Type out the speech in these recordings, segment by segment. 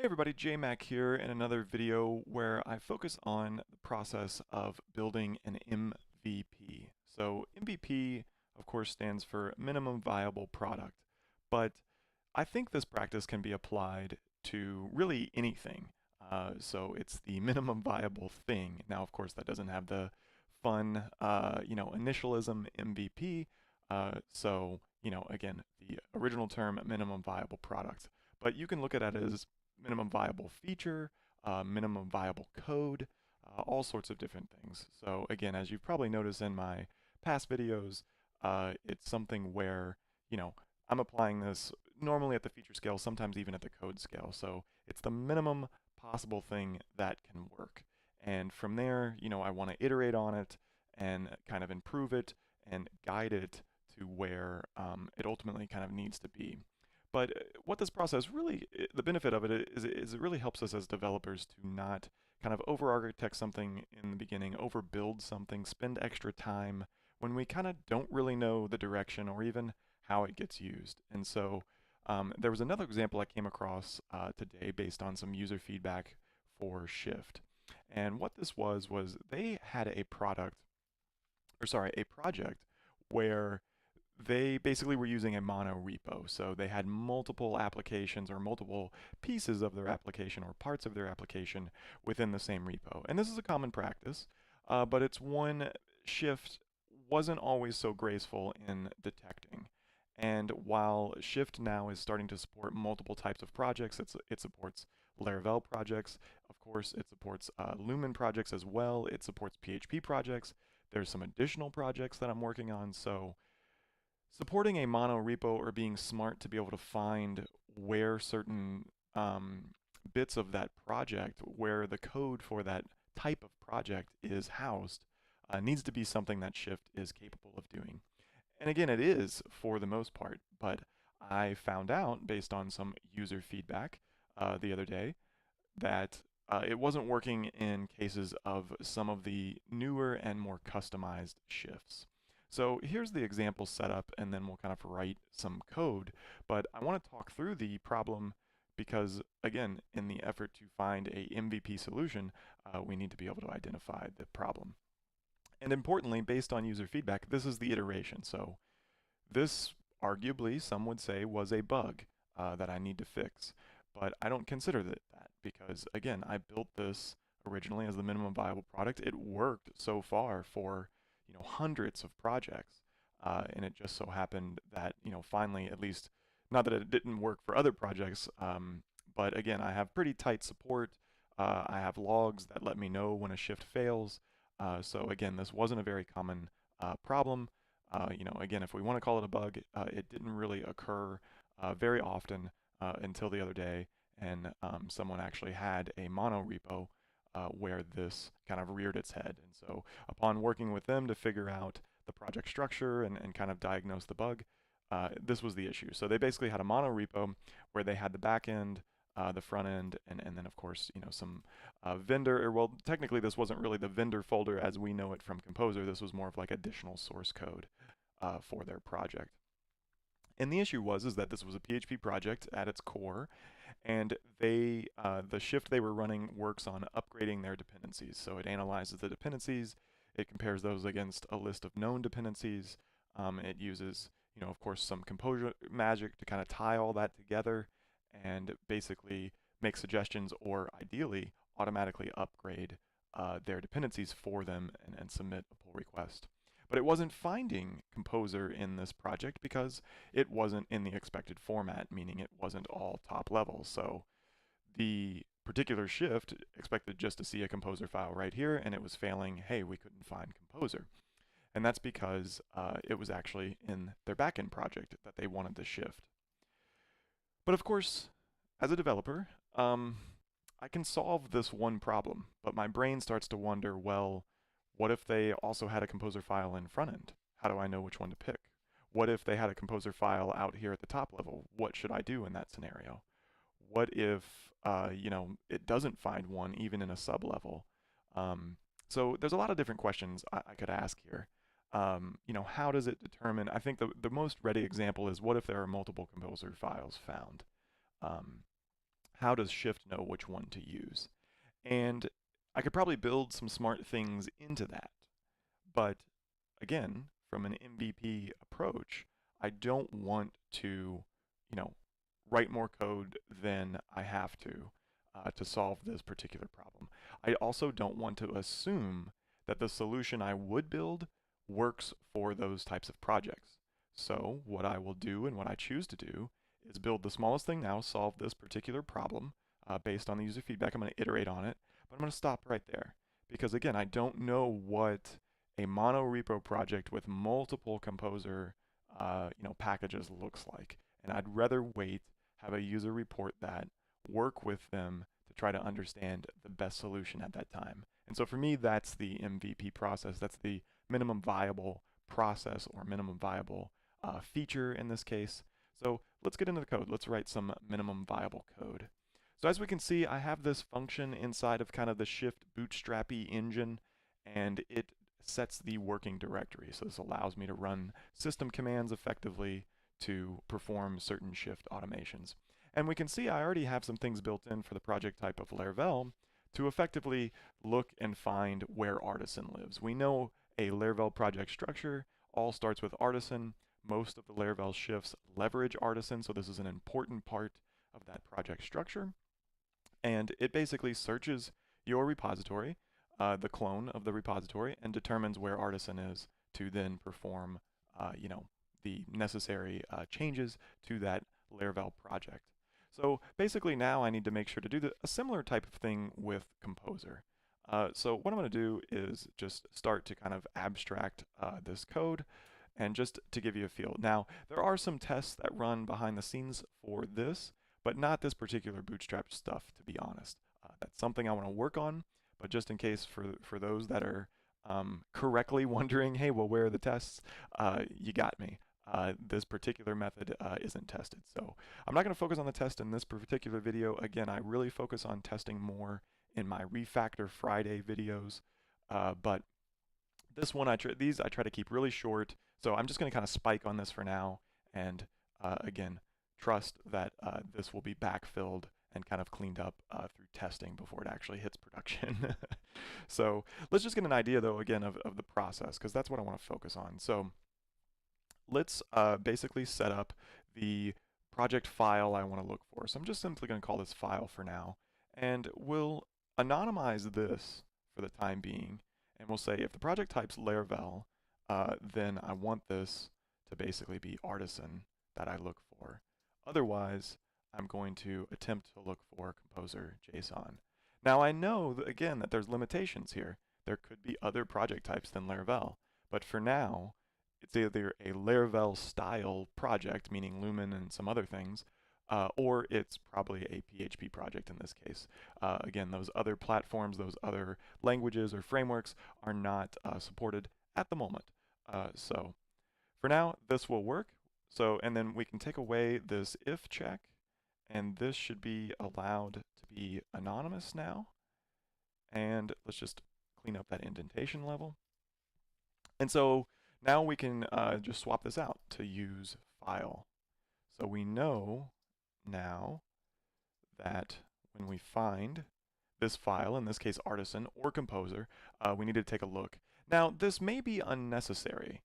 Hey everybody, JMac here in another video where I focus on the process of building an MVP. So MVP, of course, stands for minimum viable product, but I think this practice can be applied to really anything. So it's the minimum viable thing. Now, of course, that doesn't have the fun, initialism MVP. Again, the original term minimum viable product. But you can look at it as minimum viable feature, minimum viable code, all sorts of different things. So again, as you've probably noticed in my past videos, it's something where, I'm applying this normally at the feature scale, sometimes even at the code scale. So it's the minimum possible thing that can work. And from there, I want to iterate on it and kind of improve it and guide it to where it ultimately kind of needs to be. But what this process really, the benefit of it is it really helps us as developers to not kind of over-architect something in the beginning, overbuild something, spend extra time when we kind of don't really know the direction or even how it gets used. And so there was another example I came across today based on some user feedback for Shift. And what this was they had a project where they basically were using a mono repo. So they had multiple applications or multiple pieces of their application or parts of their application within the same repo. And this is a common practice, but it's one Shift wasn't always so graceful in detecting. And while Shift now is starting to support multiple types of projects, it supports Laravel projects. Of course, it supports Lumen projects as well. It supports PHP projects. There's some additional projects that I'm working on. So supporting a mono repo or being smart to be able to find where certain bits of that project, where the code for that type of project is housed, needs to be something that Shift is capable of doing. And again, it is for the most part, but I found out based on some user feedback the other day that it wasn't working in cases of some of the newer and more customized shifts. So here's the example setup, and then we'll kind of write some code. But I want to talk through the problem because, again, in the effort to find a MVP solution, we need to be able to identify the problem. And importantly, based on user feedback, this is the iteration. So this, arguably, some would say, was a bug that I need to fix. But I don't consider that because, again, I built this originally as the minimum viable product. It worked so far for hundreds of projects, and it just so happened that finally, at least, not that it didn't work for other projects, but again, I have pretty tight support. I have logs that let me know when a shift fails. So again, this wasn't a very common problem. Again, if we want to call it a bug, it didn't really occur very often until the other day, and someone actually had a mono repo where this kind of reared its head. And so upon working with them to figure out the project structure and kind of diagnose the bug, this was the issue. So they basically had a mono repo where they had the back end, the front end, and then of course, some vendor, or well, technically this wasn't really the vendor folder as we know it from Composer. This was more of like additional source code for their project. And the issue is that this was a PHP project at its core, and the shift they were running works on upgrading their dependencies. So it analyzes the dependencies, it compares those against a list of known dependencies. It uses, of course, some Composer magic to kind of tie all that together, and basically make suggestions or ideally automatically upgrade their dependencies for them and submit a pull request. But it wasn't finding Composer in this project because it wasn't in the expected format, meaning it wasn't all top level. So the particular shift expected just to see a Composer file right here, and it was failing, hey, we couldn't find Composer. And that's because it was actually in their backend project that they wanted to shift. But of course, as a developer, I can solve this one problem, but my brain starts to wonder, well, what if they also had a Composer file in front end? How do I know which one to pick? What if they had a Composer file out here at the top level? What should I do in that scenario? What if, it doesn't find one even in a sub-level? So there's a lot of different questions I could ask here. How does it determine? I think the most ready example is what if there are multiple Composer files found? Um, how does Shift know which one to use? And I could probably build some smart things into that. But again, from an MVP approach, I don't want to, you know, write more code than I have to solve this particular problem. I also don't want to assume that the solution I would build works for those types of projects. So what I will do and what I choose to do is build the smallest thing now, solve this particular problem based on the user feedback. I'm going to iterate on it, but I'm going to stop right there because again, I don't know what a monorepo project with multiple composer packages looks like. And I'd rather wait, have a user report that, work with them to try to understand the best solution at that time. And so for me, that's the MVP process. That's the minimum viable process or minimum viable feature in this case. So let's get into the code. Let's write some minimum viable code. So as we can see, I have this function inside of kind of the Shift bootstrappy engine, and it sets the working directory. So this allows me to run system commands effectively to perform certain Shift automations. And we can see I already have some things built in for the project type of Laravel to effectively look and find where Artisan lives. We know a Laravel project structure all starts with Artisan. Most of the Laravel shifts leverage Artisan, so this is an important part of that project structure. And it basically searches your repository, the clone of the repository, and determines where Artisan is to then perform, the necessary changes to that Laravel project. So basically now I need to make sure to do a similar type of thing with Composer. So what I'm going to do is just start to kind of abstract this code and just to give you a feel. Now, there are some tests that run behind the scenes for this, but not this particular Bootstrap stuff, to be honest. That's something I want to work on, but just in case for those that are correctly wondering, hey, well, where are the tests? You got me. This particular method isn't tested. So I'm not going to focus on the test in this particular video. Again, I really focus on testing more in my Refactor Friday videos. But this one, I try to keep really short. So I'm just going to kind of spike on this for now. And again, trust that this will be backfilled and kind of cleaned up through testing before it actually hits production. So let's just get an idea, though, again, of the process, because that's what I want to focus on. So let's basically set up the project file I want to look for. So I'm just simply going to call this file for now. And we'll anonymize this for the time being. And we'll say if the project type's Laravel, then I want this to basically be Artisan that I look for. Otherwise, I'm going to attempt to look for Composer JSON. Now I know, again, that there's limitations here. There could be other project types than Laravel. But for now, it's either a Laravel style project, meaning Lumen and some other things, or it's probably a PHP project in this case. Again, those other platforms, those other languages or frameworks are not supported at the moment. So for now, this will work. So, and then we can take away this if check, and this should be allowed to be anonymous now. And let's just clean up that indentation level. And so now we can just swap this out to use file. So we know now that when we find this file, in this case Artisan or Composer, we need to take a look. Now this may be unnecessary,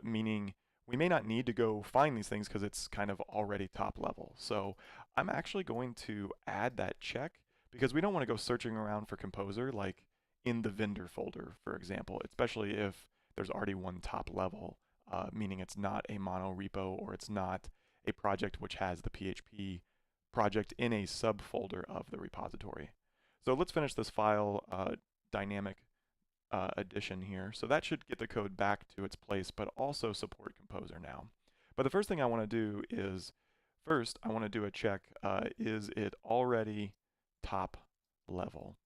meaning we may not need to go find these things because it's kind of already top level. So I'm actually going to add that check because we don't want to go searching around for Composer like in the vendor folder, for example, especially if there's already one top level, meaning it's not a mono repo or it's not a project which has the PHP project in a subfolder of the repository. So let's finish this file dynamic addition here. So that should get the code back to its place, but also support Composer now. But the first thing I want to do is, first I want to do a check, is it already top level?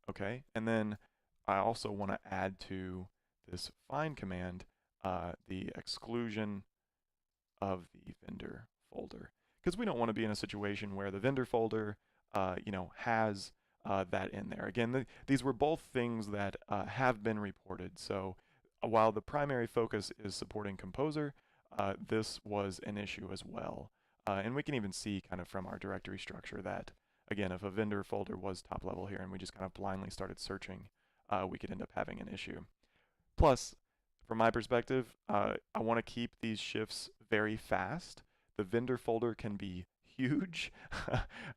Okay, and then I also want to add to this find command the exclusion of the vendor folder, because we don't want to be in a situation where the vendor folder has that in there. Again, these were both things that have been reported. So while the primary focus is supporting Composer, this was an issue as well. And we can even see kind of from our directory structure that, again, if a vendor folder was top level here and we just kind of blindly started searching, we could end up having an issue. Plus, from my perspective, I want to keep these shifts very fast. The vendor folder can be huge,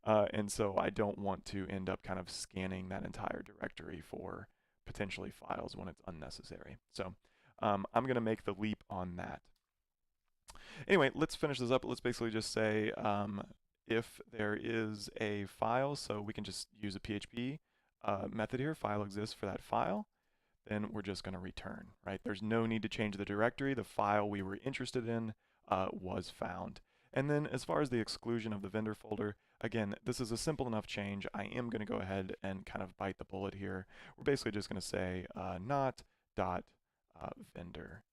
and so I don't want to end up kind of scanning that entire directory for potentially files when it's unnecessary. So I'm going to make the leap on that. Anyway, let's finish this up. Let's basically just say if there is a file, so we can just use a PHP method here, file exists for that file, then we're just going to return, right? There's no need to change the directory. The file we were interested in was found. And then as far as the exclusion of the vendor folder, again, this is a simple enough change. I am going to go ahead and kind of bite the bullet here. We're basically just going to say not dot vendor.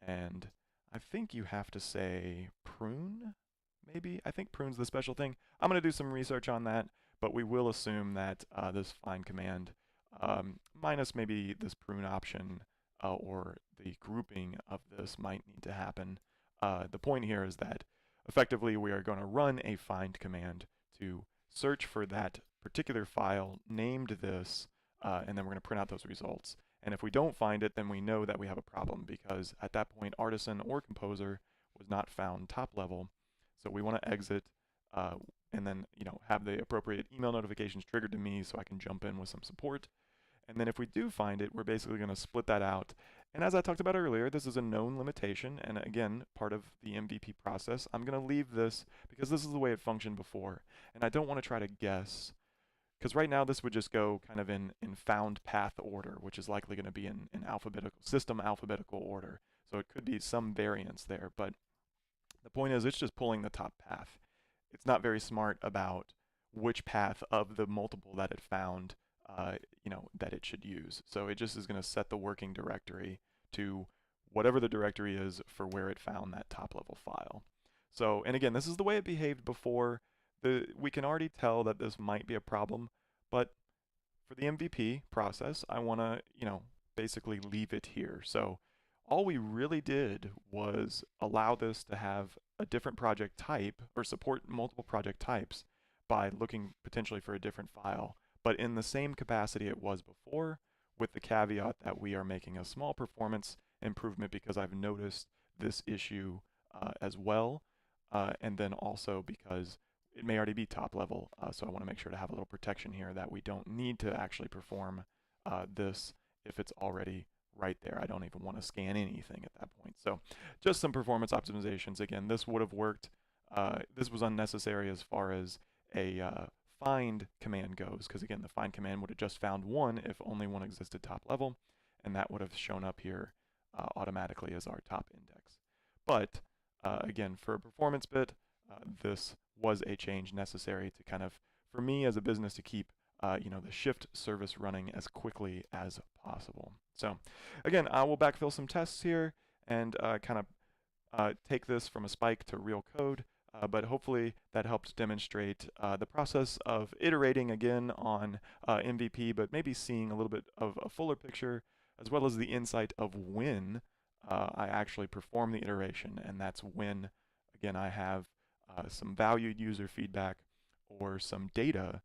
And I think you have to say prune, maybe? I think prune's the special thing. I'm going to do some research on that, but we will assume that this find command minus maybe this prune option or the grouping of this might need to happen. The point here is that effectively we are going to run a find command to search for that particular file named this, and then we're going to print out those results. And if we don't find it, then we know that we have a problem because at that point, Artisan or Composer was not found top level. So we want to exit and then have the appropriate email notifications triggered to me so I can jump in with some support. And then if we do find it, we're basically going to split that out. And as I talked about earlier, this is a known limitation. And again, part of the MVP process, I'm going to leave this because this is the way it functioned before. And I don't want to try to guess, because right now this would just go kind of in found path order, which is likely going to be in system alphabetical order. So it could be some variance there. But the point is, it's just pulling the top path. It's not very smart about which path of the multiple that it found that it should use. So it just is going to set the working directory to whatever the directory is for where it found that top level file. So, and again, this is the way it behaved before. We can already tell that this might be a problem, but for the MVP process, I want to, basically leave it here. So all we really did was allow this to have a different project type or support multiple project types by looking potentially for a different file, but in the same capacity it was before, with the caveat that we are making a small performance improvement because I've noticed this issue as well, and then also because it may already be top level, so I want to make sure to have a little protection here that we don't need to actually perform this if it's already right there. I don't even want to scan anything at that point. So just some performance optimizations. Again, this would have worked. This was unnecessary as far as a find command goes, because again, the find command would have just found one if only one existed top level, and that would have shown up here automatically as our top index. But again, for a performance bit, this was a change necessary to kind of, for me as a business, to keep the shift service running as quickly as possible. So again, I will backfill some tests here and kind of take this from a spike to real code. But hopefully that helped demonstrate the process of iterating again on MVP, but maybe seeing a little bit of a fuller picture, as well as the insight of when I actually perform the iteration. And that's when, again, I have some valued user feedback or some data,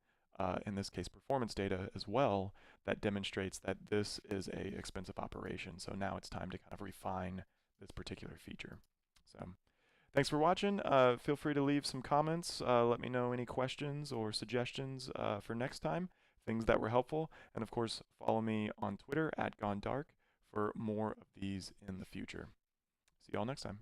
in this case performance data as well, that demonstrates that this is a expensive operation. So now it's time to kind of refine this particular feature. So thanks for watching. Feel free to leave some comments. Let me know any questions or suggestions for next time, things that were helpful. And of course, follow me on Twitter @GoneDark for more of these in the future. See y'all next time.